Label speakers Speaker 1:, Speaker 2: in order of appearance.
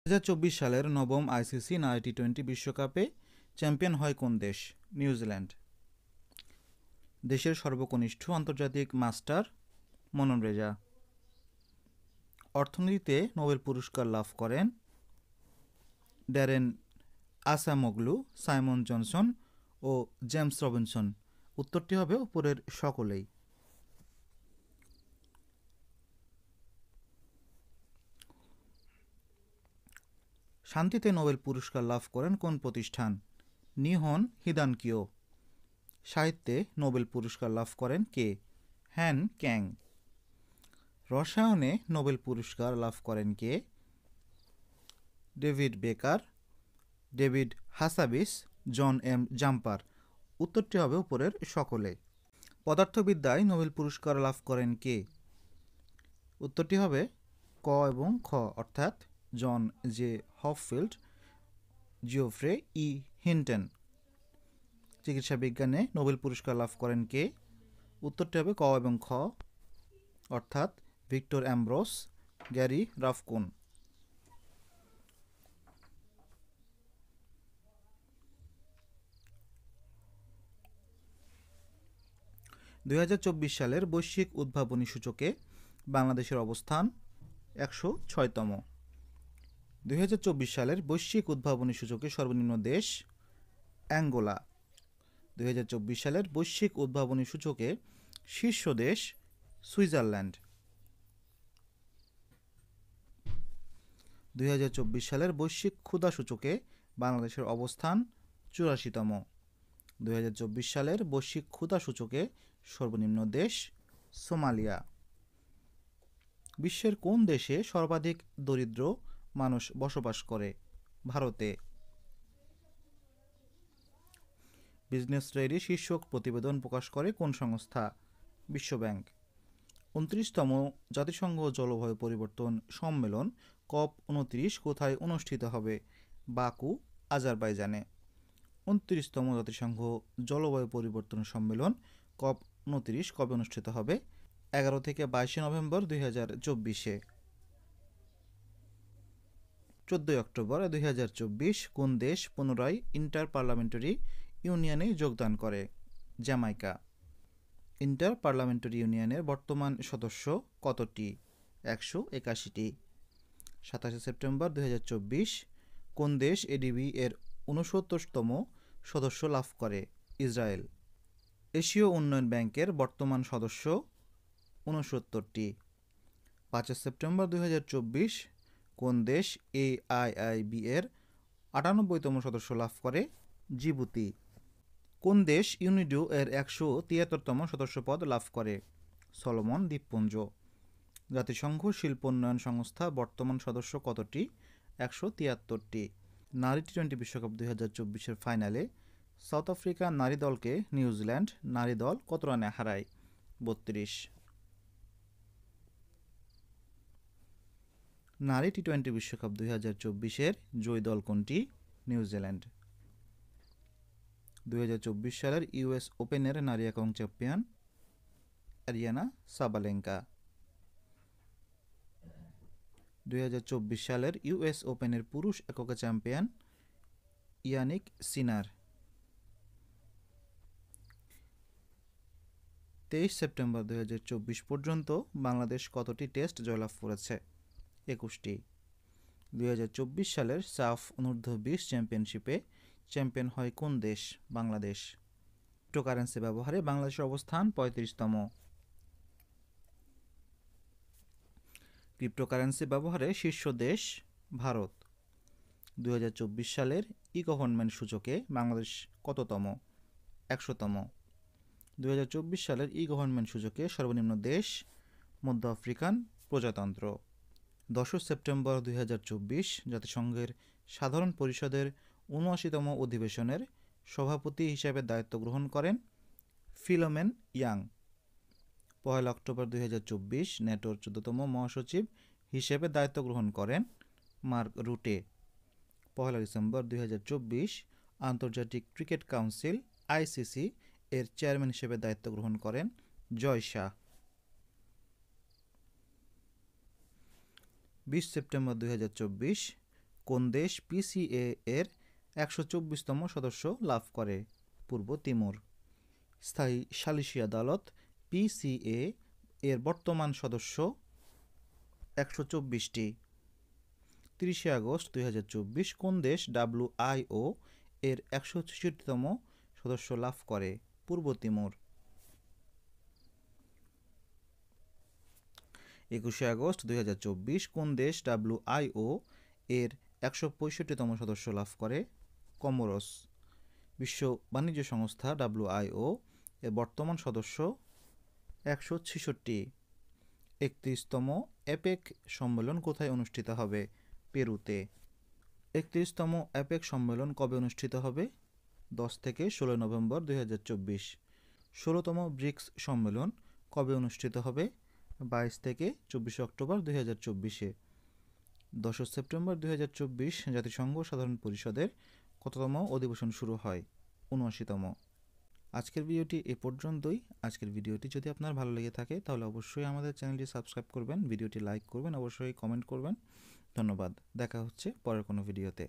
Speaker 1: 2024 সালের নবম আইসিসি নারী টি-20 বিশ্বকাপে চ্যাম্পিয়ন হয় কোন দেশ? নিউজিল্যান্ড। দেশের সর্বকনিষ্ঠ আন্তর্জাতিক মাস্টার মনন রেজা। অর্থনীতিতে নোবেল পুরস্কার লাভ করেন ড্যারেন আসামোগলু, সাইমন জনসন ও জেমস রবিনসন। উত্তরটি হবে উপরের সকলেই। শান্তিতে নোবেল পুরস্কার লাভ করেন কোন প্রতিষ্ঠান? নিহন হিদানকিও। সাহিত্যে নোবেল পুরস্কার লাভ করেন কে? হ্যান ক্যাং। রসায়নে নোবেল পুরস্কার লাভ করেন কে? ডেভিড বেকার, ডেভিড হাসাবিস, জন এম জাম্পার। উত্তরটি হবে উপরের সকলে। পদার্থবিদ্যায় নোবেল পুরস্কার লাভ করেন কে? উত্তরটি হবে ক এবং খ, অর্থাৎ John J Hopfield, Geoffrey E Hinton. চিকিৎসা বিজ্ঞানে নোবেল পুরস্কার লাভ করেন কে? উত্তরটি হবে ক এবং খ, অর্থাৎ ভিক্টর অ্যামব্রোস, গ্যারি রাফকুন। 2024 সালের বৈশ্বিক উদ্ভাবনী সূচকে বাংলাদেশের অবস্থান 106তম। 2024 সালের বৈশ্বিক উদ্ভাবনী সূচকে সর্বনিম্ন দেশ অ্যাঙ্গোলা। 2024 সালের বৈশ্বিক উদ্ভাবনী সূচকে শীর্ষ দেশ সুইজারল্যান্ড। 2024 সালের বৈশ্বিক ক্ষুধা সূচকে বাংলাদেশের অবস্থান 84তম। 2024 সালের বৈশ্বিক ক্ষুধা সূচকে সর্বনিম্ন দেশ সোমালিয়া। বিশ্বের কোন দেশে সর্বাধিক দরিদ্র মানুষ বসবাস করে? ভারতে। বিজনেস ডায়েরি শীর্ষক প্রতিবেদন প্রকাশ করে কোন সংস্থা? বিশ্বব্যাংক। 29তম জাতিসংঘ জলবায়ু পরিবর্তন সম্মেলন COP29 কোথায় অনুষ্ঠিত হবে? বাকু, আজারবাইজানে। 29তম জাতিসংঘ জলবায়ু পরিবর্তন সম্মেলন COP29 কবে অনুষ্ঠিত হবে? 11 থেকে 22 নভেম্বর 2024। 14 অক্টোবর 2024 কোন দেশ পুনরায় ইন্টার পার্লামেন্টারি ইউনিয়নে যোগদান করে? জ্যামাইকা। ইন্টার পার্লামেন্টারি ইউনিয়নের বর্তমান সদস্য কতটি? 181টি। 27 সেপ্টেম্বর 2024 কোন দেশ এডিবি এর 69তম সদস্য লাভ করে? ইসরায়েল। এশীয় উন্নয়ন ব্যাংকের বর্তমান সদস্য 69টি। 5 সেপ্টেম্বর 2024 কোন দেশ এআইআইবি এর 98তম সদস্য লাভ করে? জিবুতি। কোন দেশ ইউনিডো এর 173তম সদস্যপদ লাভ করে? সলোমন দ্বীপপুঞ্জ। জাতিসংঘ শিল্পোন্নয়ন সংস্থা বর্তমান সদস্য কতটি? 173টি। নারী টি-20 বিশ্বকাপ 2024-এর ফাইনালে সাউথ আফ্রিকা নারী দলকে নিউজিল্যান্ড নারী দল কত রানে হারায়? 32। নারী টি-20 বিশ্বকাপ 2024-এর জয়ী দল কোনটি? নিউজিল্যান্ড। 2024 সালের ইউএস ওপেনের নারী একক চ্যাম্পিয়ন আরিয়ানা সাবালেঙ্কা। 2024 সালের ইউএস ওপেনের পুরুষ একক চ্যাম্পিয়ন ইয়ানিক সিনার। 23 সেপ্টেম্বর 2024 পর্যন্ত বাংলাদেশ কতটি টেস্ট জয়লাভ করেছে? 21টি। 2024 সালের সাফ অনূর্ধ্ব 20 চ্যাম্পিয়নশিপে চ্যাম্পিয়ন হয় কোন দেশ? বাংলাদেশ। ক্রিপ্টোকারেন্সি ব্যবহারে বাংলাদেশের অবস্থান 35তম। ক্রিপ্টোকারেন্সি ব্যবহারে শীর্ষ দেশ ভারত। 2024 সালের ই গভর্নমেন্ট সূচকে বাংলাদেশ কততম? 100তম। 2024 সালের ই গভর্নমেন্ট সূচকে সর্বনিম্ন দেশ মধ্য আফ্রিকান প্রজাতন্ত্র। 10 সেপ্টেম্বর 2024 জাতিসংঘের সাধারণ পরিষদের 79তম অধিবেশনের সভাপতি হিসেবে দায়িত্ব গ্রহণ করেন ফিলোমেন ইয়াং। 1 অক্টোবর 2024 নেটোর 14তম মহাসচিব হিসেবে দায়িত্ব গ্রহণ করেন মার্ক রুটে। 1 ডিসেম্বর 2024 আন্তর্জাতিক ক্রিকেট কাউন্সিল আইসিসি এর চেয়ারম্যান হিসেবে দায়িত্ব গ্রহণ করেন জয় শাহ। 20 সেপ্টেম্বর 2024 কোন দেশ পিসিএ এর 124তম সদস্য লাভ করে? পূর্ব তিমুর। স্থায়ী সালিসি আদালত পিসিএ এর বর্তমান সদস্য 124টি। 30 আগস্ট 2024 কোন দেশ ডাব্লিউআইও এর 166তম সদস্য লাভ করে? পূর্ব তিমুর। 21 আগস্ট 2024 কোন দেশ ডাব্লিউআইও এর 165তম সদস্য লাভ করে? কমোরস। বিশ্ব বাণিজ্য সংস্থা ডাব্লিউআইও এর বর্তমান সদস্য 166। 31তম এপেক সম্মেলন কোথায় অনুষ্ঠিত হবে? পেরুতে। 31তম এপেক সম্মেলন কবে অনুষ্ঠিত হবে? 10 থেকে 16 নভেম্বর 2024। 16তম ব্রিক্স সম্মেলন কবে অনুষ্ঠিত হবে? 22 থেকে 24 অক্টোবর 2024-এ। 10 সেপ্টেম্বর 2024 জাতিসংঘ সাধারণ পরিষদের কততম অধিবেশন শুরু হয়? 79তম। আজকের ভিডিওটি এ পর্যন্তই। আজকের ভিডিওটি যদি আপনার ভালো লেগে থাকে তাহলে অবশ্যই আমাদের চ্যানেলটি সাবস্ক্রাইব করবেন, ভিডিওটি লাইক করবেন, অবশ্যই কমেন্ট করবেন। ধন্যবাদ। দেখা হচ্ছে পরের কোনো ভিডিওতে।